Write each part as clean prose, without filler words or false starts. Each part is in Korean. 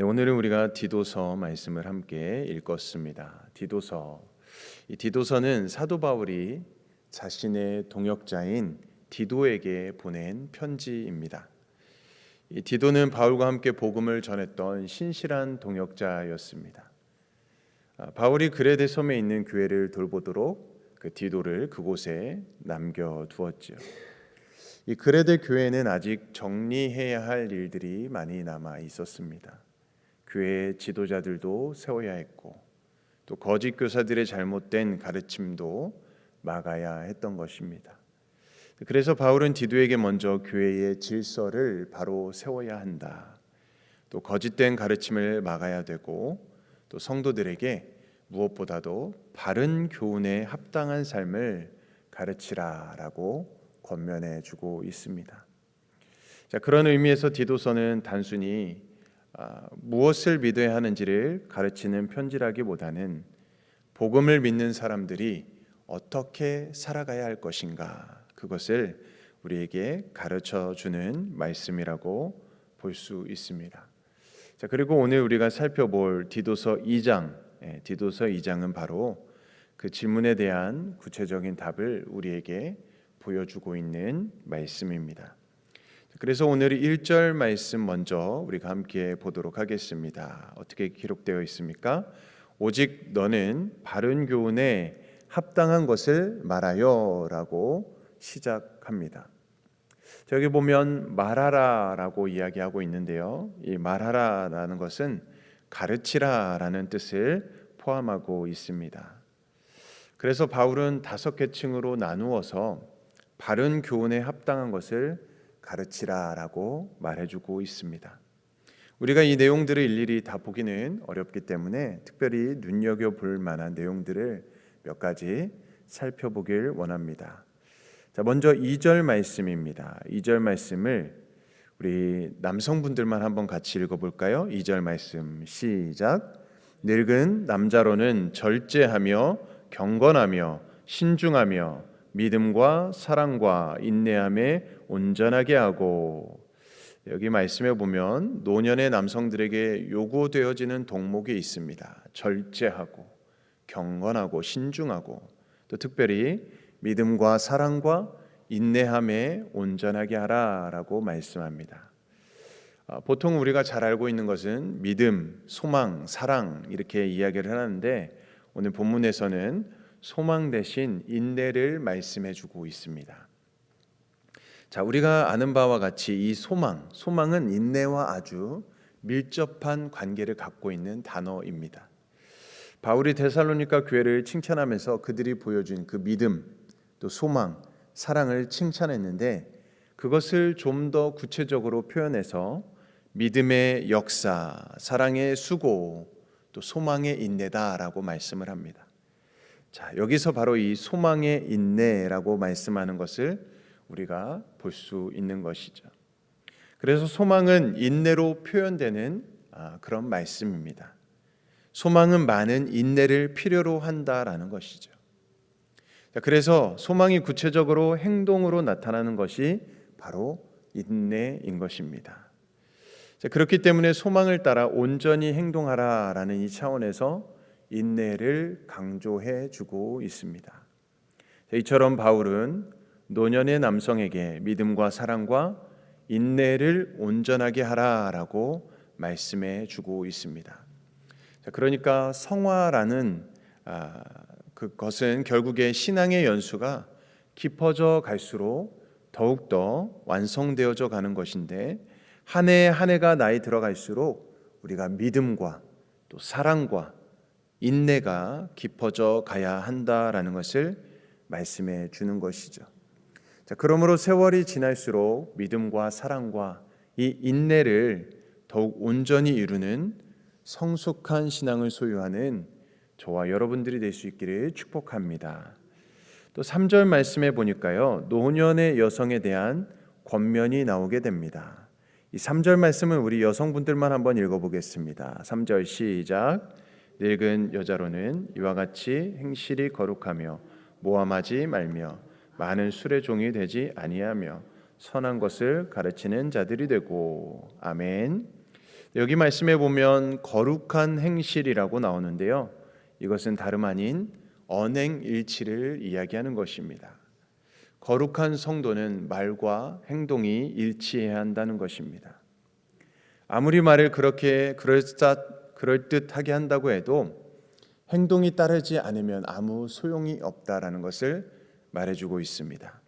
네, 오늘은 우리가 디도서 말씀을 함께 읽었습니다. 디도서. 이 디도서는 사도 바울이 자신의 동역자인 디도에게 보낸 편지입니다. 이 디도는 바울과 함께 복음을 전했던 신실한 동역자였습니다. 바울이 그레데 섬에 있는 교회를 돌보도록 그 디도를 그곳에 남겨두었지요. 이 그레데 교회는 아직 정리해야 할 일들이 많이 남아 있었습니다. 교회의 지도자들도 세워야 했고, 또 거짓 교사들의 잘못된 가르침도 막아야 했던 것입니다. 그래서 바울은 디도에게 먼저 교회의 질서를 바로 세워야 한다, 또 거짓된 가르침을 막아야 되고, 또 성도들에게 무엇보다도 바른 교훈에 합당한 삶을 가르치라라고 권면해 주고 있습니다. 자, 그런 의미에서 디도서는 단순히 무엇을 믿어야 하는지를 가르치는 편지라기보다는 복음을 믿는 사람들이 어떻게 살아가야 할 것인가, 그것을 우리에게 가르쳐 주는 말씀이라고 볼 수 있습니다. 자, 그리고 오늘 우리가 살펴볼 디도서 2장, 디도서 2장은 바로 그 질문에 대한 구체적인 답을 우리에게 보여주고 있는 말씀입니다. 그래서 오늘 1절 말씀 먼저 우리가 함께 보도록 하겠습니다. 어떻게 기록되어 있습니까? 오직 너는 바른 교훈에 합당한 것을 말하여 라고 시작합니다. 여기 보면 말하라 라고 이야기하고 있는데요, 이 말하라 라는 것은 가르치라 라는 뜻을 포함하고 있습니다. 그래서 바울은 5계층으로 나누어서 바른 교훈에 합당한 것을 가르치라라고 말해주고 있습니다. 우리가 이 내용들을 일일이 다 보기는 어렵기 때문에 특별히 눈여겨볼 만한 내용들을 몇 가지 살펴보길 원합니다. 자, 먼저 2절 말씀입니다. 2절 말씀을 우리 남성분들만 한번 같이 읽어볼까요? 2절 말씀 시작. 늙은 남자로는 절제하며 경건하며 신중하며 믿음과 사랑과 인내함에 온전하게 하고. 여기 말씀에 보면 노년의 남성들에게 요구되어지는 동목이 있습니다. 절제하고 경건하고 신중하고, 또 특별히 믿음과 사랑과 인내함에 온전하게 하라라고 말씀합니다. 보통 우리가 잘 알고 있는 것은 믿음, 소망, 사랑 이렇게 이야기를 하는데, 오늘 본문에서는 소망 대신 인내를 말씀해 주고 있습니다. 자, 우리가 아는 바와 같이 이 소망은 인내와 아주 밀접한 관계를 갖고 있는 단어입니다. 바울이 데살로니가 교회를 칭찬하면서 그들이 보여준 그 믿음, 또 소망, 사랑을 칭찬했는데, 그것을 좀 더 구체적으로 표현해서 믿음의 역사, 사랑의 수고, 또 소망의 인내다라고 말씀을 합니다. 자, 여기서 바로 이 소망의 인내라고 말씀하는 것을 우리가 볼 수 있는 것이죠. 그래서 소망은 인내로 표현되는 그런 말씀입니다. 소망은 많은 인내를 필요로 한다라는 것이죠. 자, 그래서 소망이 구체적으로 행동으로 나타나는 것이 바로 인내인 것입니다. 자, 그렇기 때문에 소망을 따라 온전히 행동하라라는 이 차원에서 인내를 강조해 주고 있습니다. 이처럼 바울은 노년의 남성에게 믿음과 사랑과 인내를 온전하게 하라라고 말씀해 주고 있습니다. 자, 그러니까 성화라는 그것은 결국에 신앙의 연수가 깊어져 갈수록 더욱더 완성되어져 가는 것인데, 한 해 한 해가 나이 들어갈수록 우리가 믿음과 또 사랑과 인내가 깊어져 가야 한다라는 것을 말씀해 주는 것이죠. 자, 그러므로 세월이 지날수록 믿음과 사랑과 이 인내를 더욱 온전히 이루는 성숙한 신앙을 소유하는 저와 여러분들이 될 수 있기를 축복합니다. 또 3절 말씀에 보니까요, 노년의 여성에 대한 권면이 나오게 됩니다. 이 3절 말씀은 우리 여성분들만 한번 읽어보겠습니다. 3절 시작. 늙은 여자로는 이와 같이 행실이 거룩하며 모함하지 말며 많은 술의 종이 되지 아니하며 선한 것을 가르치는 자들이 되고. 아멘. 여기 말씀에 보면 거룩한 행실이라고 나오는데요. 이것은 다름 아닌 언행일치를 이야기하는 것입니다. 거룩한 성도는 말과 행동이 일치해야 한다는 것입니다. 아무리 말을 그렇게 그럴듯하게 한다고 해도 행동이 따르지 않으면 아무 소용이 없다라는 것을 말해주고 있습니다.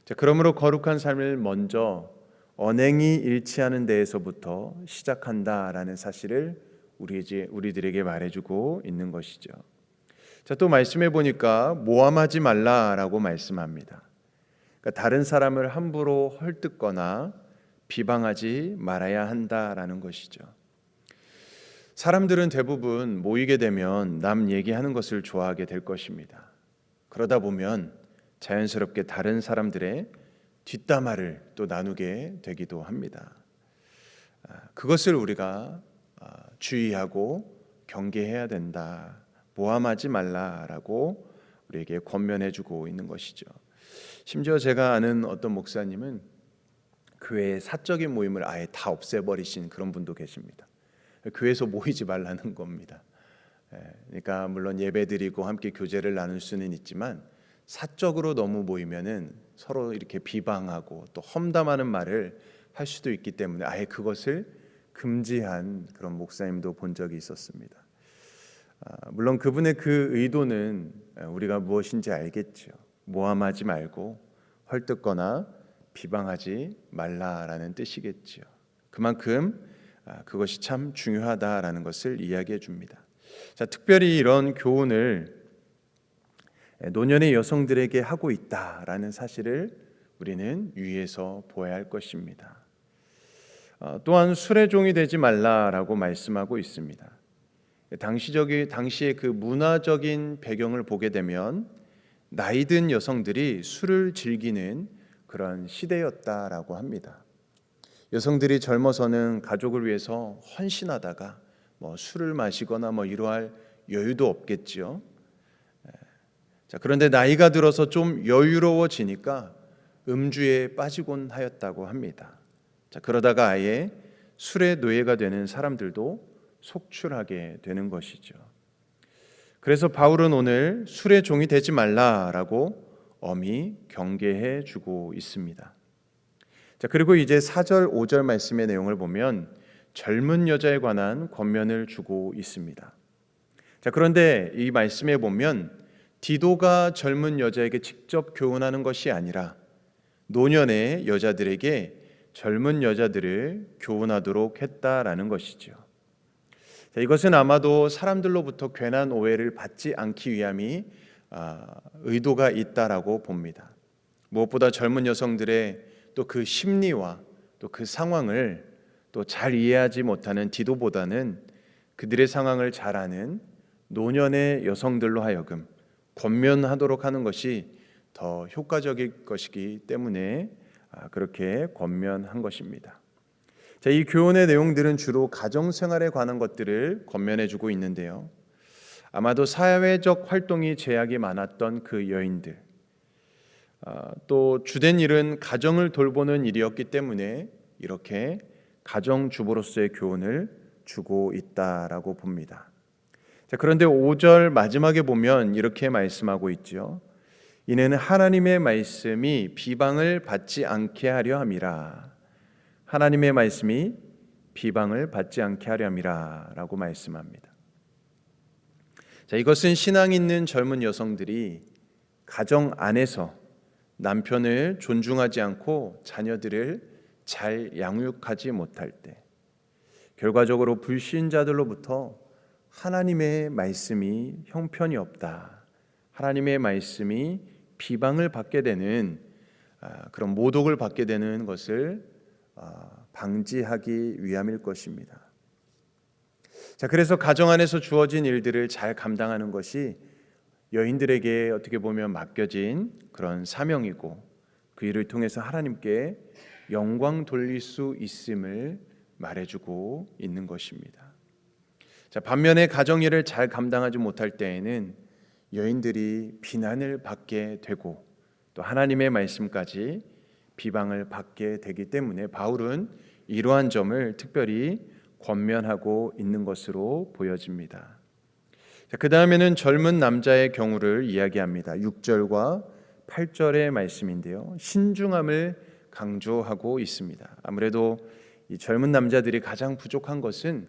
자, 그러므로 거룩한 삶을 먼저 언행이 일치하는 데에서부터 시작한다라는 사실을 우리들에게 말해주고 있는 것이죠. 자, 또 말씀해 보니까 모함하지 말라라고 말씀합니다. 그러니까 다른 사람을 함부로 헐뜯거나 비방하지 말아야 한다라는 것이죠. 사람들은 대부분 모이게 되면 남 얘기하는 것을 좋아하게 될 것입니다. 그러다 보면 자연스럽게 다른 사람들의 뒷담화를 또 나누게 되기도 합니다. 그것을 우리가 주의하고 경계해야 된다. 모함하지 말라라고 우리에게 권면해주고 있는 것이죠. 심지어 제가 아는 어떤 목사님은 교회의 사적인 모임을 아예 다 없애버리신 그런 분도 계십니다. 교회에서 모이지 말라는 겁니다. 그러니까 물론 예배드리고 함께 교제를 나눌 수는 있지만 사적으로 너무 모이면은 서로 이렇게 비방하고 또 험담하는 말을 할 수도 있기 때문에 아예 그것을 금지한 그런 목사님도 본 적이 있었습니다. 물론 그분의 그 의도는 우리가 무엇인지 알겠죠. 모함하지 말고 헐뜯거나 비방하지 말라라는 뜻이겠죠. 그만큼 그것이 참 중요하다라는 것을 이야기해 줍니다. 자, 특별히 이런 교훈을 노년의 여성들에게 하고 있다라는 사실을 우리는 유의해서 보아야 할 것입니다. 또한 술의 종이 되지 말라라고 말씀하고 있습니다. 당시의 그 문화적인 배경을 보게 되면 나이든 여성들이 술을 즐기는 그런 시대였다라고 합니다. 여성들이 젊어서는 가족을 위해서 헌신하다가 술을 마시거나 이러할 여유도 없겠지요. 자, 그런데 나이가 들어서 좀 여유로워지니까 음주에 빠지곤 하였다고 합니다. 자, 그러다가 아예 술의 노예가 되는 사람들도 속출하게 되는 것이죠. 그래서 바울은 오늘 술의 종이 되지 말라라고 엄히 경계해 주고 있습니다. 자, 그리고 이제 4절 5절 말씀의 내용을 보면 젊은 여자에 관한 권면을 주고 있습니다. 자, 그런데 이 말씀에 보면 디도가 젊은 여자에게 직접 교훈하는 것이 아니라 노년의 여자들에게 젊은 여자들을 교훈하도록 했다라는 것이죠. 자, 이것은 아마도 사람들로부터 괜한 오해를 받지 않기 위함이 의도가 있다라고 봅니다. 무엇보다 젊은 여성들의 또 그 심리와 또 그 상황을 또 잘 이해하지 못하는 디도보다는 그들의 상황을 잘 아는 노년의 여성들로 하여금 권면하도록 하는 것이 더 효과적일 것이기 때문에 그렇게 권면한 것입니다. 자, 이 교훈의 내용들은 주로 가정생활에 관한 것들을 권면해주고 있는데요. 아마도 사회적 활동이 제약이 많았던 그 여인들, 또 주된 일은 가정을 돌보는 일이었기 때문에 이렇게 가정주부로서의 교훈을 주고 있다라고 봅니다. 자, 그런데 5절 마지막에 보면 이렇게 말씀하고 있죠. 이는 하나님의 말씀이 비방을 받지 않게 하려 함이라. 하나님의 말씀이 비방을 받지 않게 하려 함이라 라고 말씀합니다. 자, 이것은 신앙 있는 젊은 여성들이 가정 안에서 남편을 존중하지 않고 자녀들을 잘 양육하지 못할 때, 결과적으로 불신자들로부터 하나님의 말씀이 형편이 없다, 하나님의 말씀이 비방을 받게 되는 그런 모독을 받게 되는 것을 방지하기 위함일 것입니다. 자, 그래서 가정 안에서 주어진 일들을 잘 감당하는 것이 여인들에게 어떻게 보면 맡겨진 그런 사명이고 그 일을 통해서 하나님께 영광 돌릴 수 있음을 말해주고 있는 것입니다. 자, 반면에 가정 일을 잘 감당하지 못할 때에는 여인들이 비난을 받게 되고 또 하나님의 말씀까지 비방을 받게 되기 때문에 바울은 이러한 점을 특별히 권면하고 있는 것으로 보여집니다. 그 다음에는 젊은 남자의 경우를 이야기합니다. 6절과 8절의 말씀인데요. 신중함을 강조하고 있습니다. 아무래도 이 젊은 남자들이 가장 부족한 것은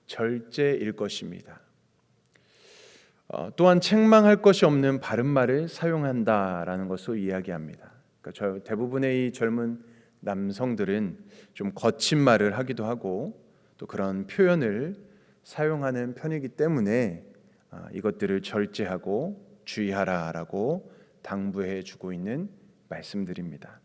절제일 것입니다. 또한 책망할 것이 없는 바른 말을 사용한다라는 것을 이야기합니다. 그러니까 대부분의 이 젊은 남성들은 좀 거친 말을 하기도 하고 또 그런 표현을 사용하는 편이기 때문에 이것들을 절제하고 주의하라라고 당부해 주고 있는 말씀들입니다.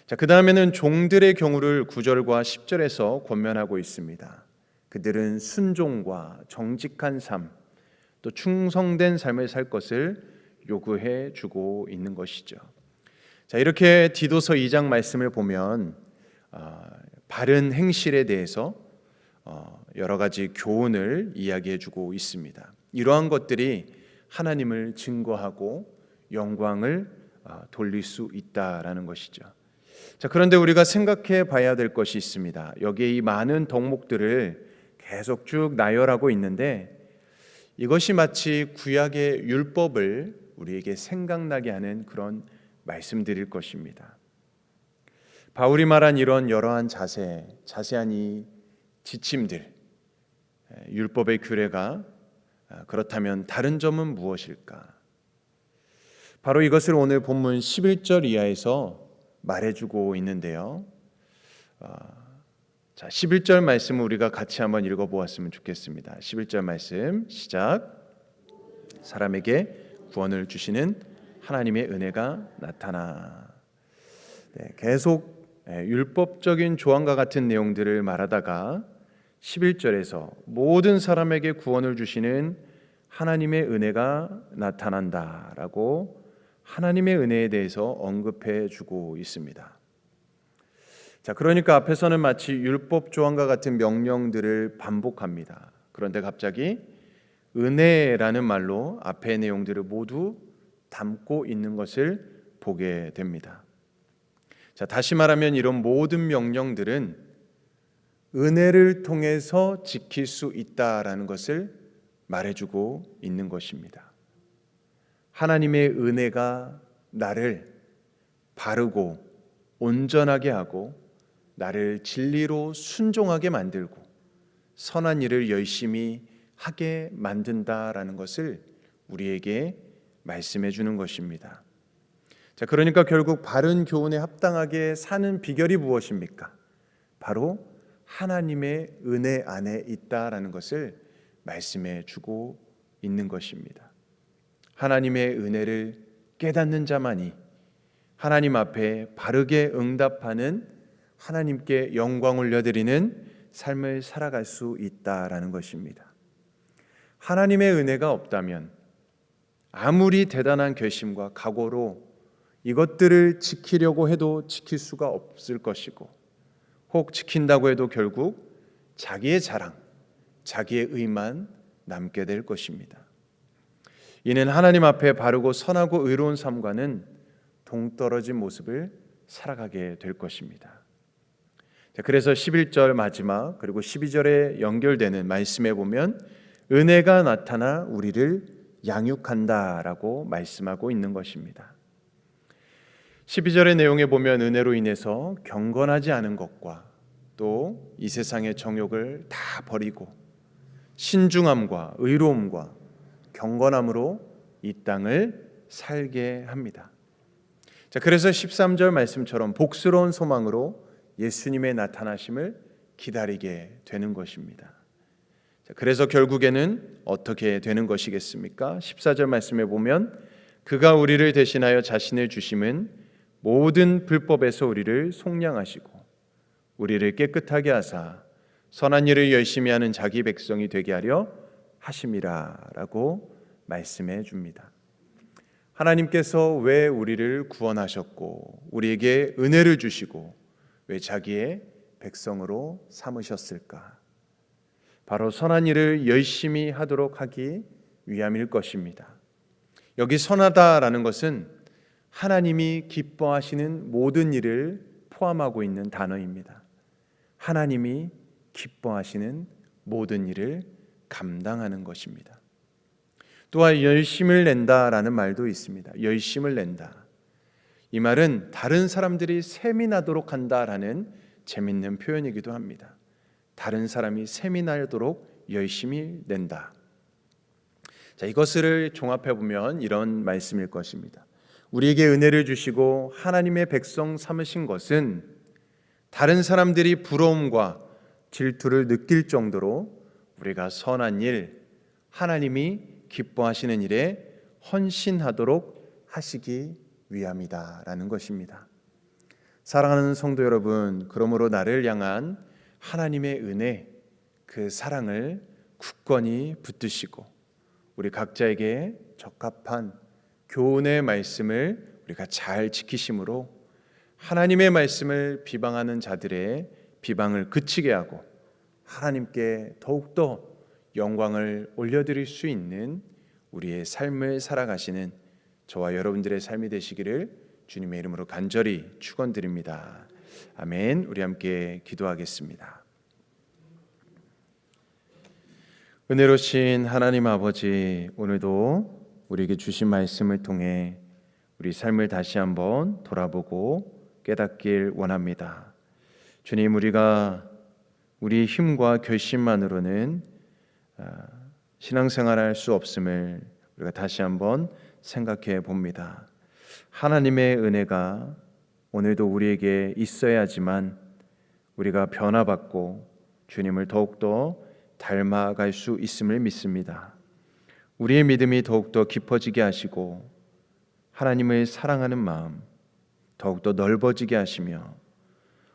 자, 그 다음에는 종들의 경우를 9절과 10절에서 권면하고 있습니다. 그들은 순종과 정직한 삶, 또 충성된 삶을 살 것을 요구해 주고 있는 것이죠. 자, 이렇게 디도서 2장 말씀을 보면 바른 행실에 대해서 여러 가지 교훈을 이야기해 주고 있습니다. 이러한 것들이 하나님을 증거하고 영광을 돌릴 수 있다라는 것이죠. 자, 그런데 우리가 생각해 봐야 될 것이 있습니다. 여기에 이 많은 덕목들을 계속 쭉 나열하고 있는데 이것이 마치 구약의 율법을 우리에게 생각나게 하는 그런 말씀들일 것입니다. 바울이 말한 이런 여러한 자세한 이 지침들, 율법의 규례가 그렇다면 다른 점은 무엇일까? 바로 이것을 오늘 본문 11절 이하에서 말해주고 있는데요. 자, 11절 말씀을 우리가 같이 한번 읽어보았으면 좋겠습니다. 11절 말씀 시작. 사람에게 구원을 주시는 하나님의 은혜가 나타나. 계속 율법적인 조항과 같은 내용들을 말하다가 11절에서 모든 사람에게 구원을 주시는 하나님의 은혜가 나타난다라고 하나님의 은혜에 대해서 언급해 주고 있습니다. 자, 그러니까 앞에서는 마치 율법 조항과 같은 명령들을 반복합니다. 그런데 갑자기 은혜라는 말로 앞의 내용들을 모두 담고 있는 것을 보게 됩니다. 자, 다시 말하면 이런 모든 명령들은 은혜를 통해서 지킬 수 있다라는 것을 말해주고 있는 것입니다. 하나님의 은혜가 나를 바르고 온전하게 하고 나를 진리로 순종하게 만들고 선한 일을 열심히 하게 만든다라는 것을 우리에게 말씀해 주는 것입니다. 자, 그러니까 결국 바른 교훈에 합당하게 사는 비결이 무엇입니까? 바로 하나님의 은혜 안에 있다라는 것을 말씀해 주고 있는 것입니다. 하나님의 은혜를 깨닫는 자만이 하나님 앞에 바르게 응답하는 하나님께 영광 올려드리는 삶을 살아갈 수 있다라는 것입니다. 하나님의 은혜가 없다면 아무리 대단한 결심과 각오로 이것들을 지키려고 해도 지킬 수가 없을 것이고 혹 지킨다고 해도 결국 자기의 자랑, 자기의 의만 남게 될 것입니다. 이는 하나님 앞에 바르고 선하고 의로운 삶과는 동떨어진 모습을 살아가게 될 것입니다. 그래서 11절 마지막 그리고 12절에 연결되는 말씀에 보면 은혜가 나타나 우리를 양육한다라고 말씀하고 있는 것입니다. 12절의 내용에 보면 은혜로 인해서 경건하지 않은 것과 또 이 세상의 정욕을 다 버리고 신중함과 의로움과 경건함으로 이 땅을 살게 합니다. 자, 그래서 13절 말씀처럼 복스러운 소망으로 예수님의 나타나심을 기다리게 되는 것입니다. 자, 그래서 결국에는 어떻게 되는 것이겠습니까? 14절 말씀에 보면 그가 우리를 대신하여 자신을 주심은 모든 불법에서 우리를 속량하시고 우리를 깨끗하게 하사 선한 일을 열심히 하는 자기 백성이 되게 하려 하심이라라고 말씀해 줍니다. 하나님께서 왜 우리를 구원하셨고 우리에게 은혜를 주시고 왜 자기의 백성으로 삼으셨을까? 바로 선한 일을 열심히 하도록 하기 위함일 것입니다. 여기 선하다라는 것은 하나님이 기뻐하시는 모든 일을 포함하고 있는 단어입니다. 하나님이 기뻐하시는 모든 일을 감당하는 것입니다. 또한 열심을 낸다라는 말도 있습니다. 열심을 낸다. 이 말은 다른 사람들이 셈이 나도록 한다라는 재밌는 표현이기도 합니다. 다른 사람이 셈이 나도록 열심히 낸다. 자, 이것을 종합해 보면 이런 말씀일 것입니다. 우리에게 은혜를 주시고 하나님의 백성 삼으신 것은 다른 사람들이 부러움과 질투를 느낄 정도로 우리가 선한 일, 하나님이 기뻐하시는 일에 헌신하도록 하시기 위함이다라는 것입니다. 사랑하는 성도 여러분, 그러므로 나를 향한 하나님의 은혜, 그 사랑을 굳건히 붙드시고 우리 각자에게 적합한 교훈의 말씀을 우리가 잘 지키심으로 하나님의 말씀을 비방하는 자들의 비방을 그치게 하고 하나님께 더욱더 영광을 올려드릴 수 있는 우리의 삶을 살아가시는 저와 여러분들의 삶이 되시기를 주님의 이름으로 간절히 축원드립니다. 아멘. 우리 함께 기도하겠습니다. 은혜로우신 하나님 아버지, 오늘도 우리에게 주신 말씀을 통해 우리 삶을 다시 한번 돌아보고 깨닫길 원합니다. 주님, 우리가 우리의 힘과 결심만으로는 신앙생활할 수 없음을 우리가 다시 한번 생각해 봅니다. 하나님의 은혜가 오늘도 우리에게 있어야지만 우리가 변화받고 주님을 더욱더 닮아갈 수 있음을 믿습니다. 우리의 믿음이 더욱더 깊어지게 하시고 하나님을 사랑하는 마음 더욱더 넓어지게 하시며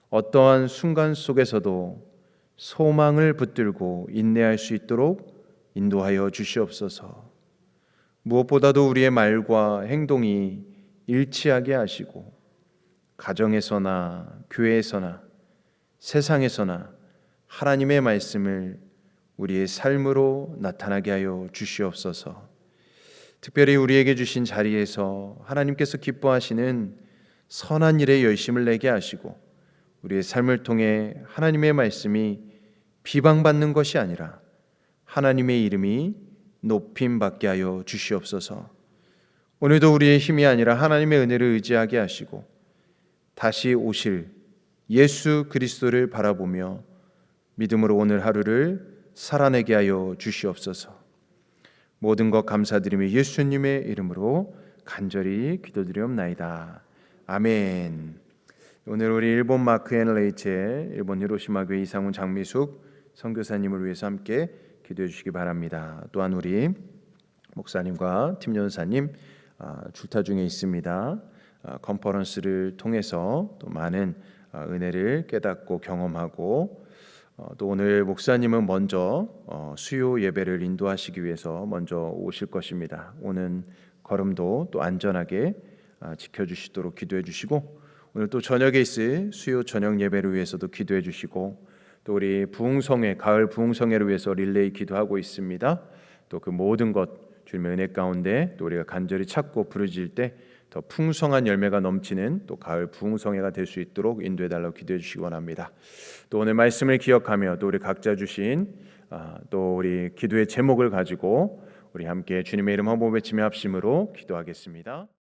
어떠한 순간 속에서도 소망을 붙들고 인내할 수 있도록 인도하여 주시옵소서. 무엇보다도 우리의 말과 행동이 일치하게 하시고 가정에서나 교회에서나 세상에서나 하나님의 말씀을 우리의 삶으로 나타나게 하여 주시옵소서. 특별히 우리에게 주신 자리에서 하나님께서 기뻐하시는 선한 일에 열심을 내게 하시고 우리의 삶을 통해 하나님의 말씀이 비방받는 것이 아니라 하나님의 이름이 높임받게 하여 주시옵소서. 오늘도 우리의 힘이 아니라 하나님의 은혜를 의지하게 하시고 다시 오실 예수 그리스도를 바라보며 믿음으로 오늘 하루를 살아내게 하여 주시옵소서. 모든 것 감사드리며 예수님의 이름으로 간절히 기도드리옵나이다. 아멘. 오늘 우리 일본 마크 앤 레이첼 일본 히로시마 교회 이상훈 장미숙 선교사님을 위해서 함께 기도해 주시기 바랍니다. 또한 우리 목사님과 팀 연사님 출타 중에 있습니다. 컨퍼런스를 통해서 또 많은 은혜를 깨닫고 경험하고 또 오늘 목사님은 먼저 수요 예배를 인도하시기 위해서 먼저 오실 것입니다. 오는 걸음도 또 안전하게 지켜주시도록 기도해 주시고 오늘 또 저녁에 있을 수요 저녁 예배를 위해서도 기도해 주시고 또 우리 부흥성회 가을 부흥성회를 위해서 릴레이 기도하고 있습니다. 또 그 모든 것 주님의 은혜 가운데 또 우리가 간절히 찾고 부르짖을 때 더 풍성한 열매가 넘치는 또 가을 부흥성회가 될 수 있도록 인도해 달라고 기도해 주시기 원합니다. 또 오늘 말씀을 기억하며 또 우리 각자 주신 또 우리 기도의 제목을 가지고 우리 함께 주님의 이름 한번 외치며 합심으로 기도하겠습니다.